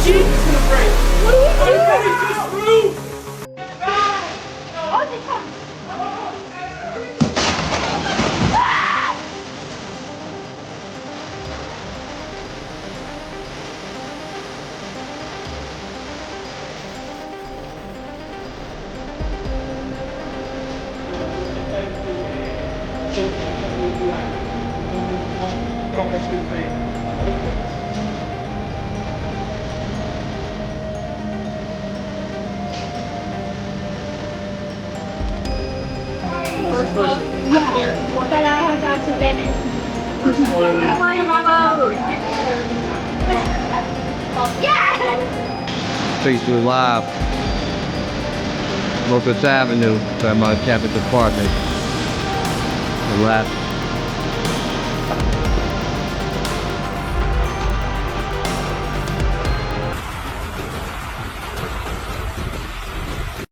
Jesus gonna break. What are we doing? Just roof. Facebook Live, Locust Avenue, from Cabot Apartment. The last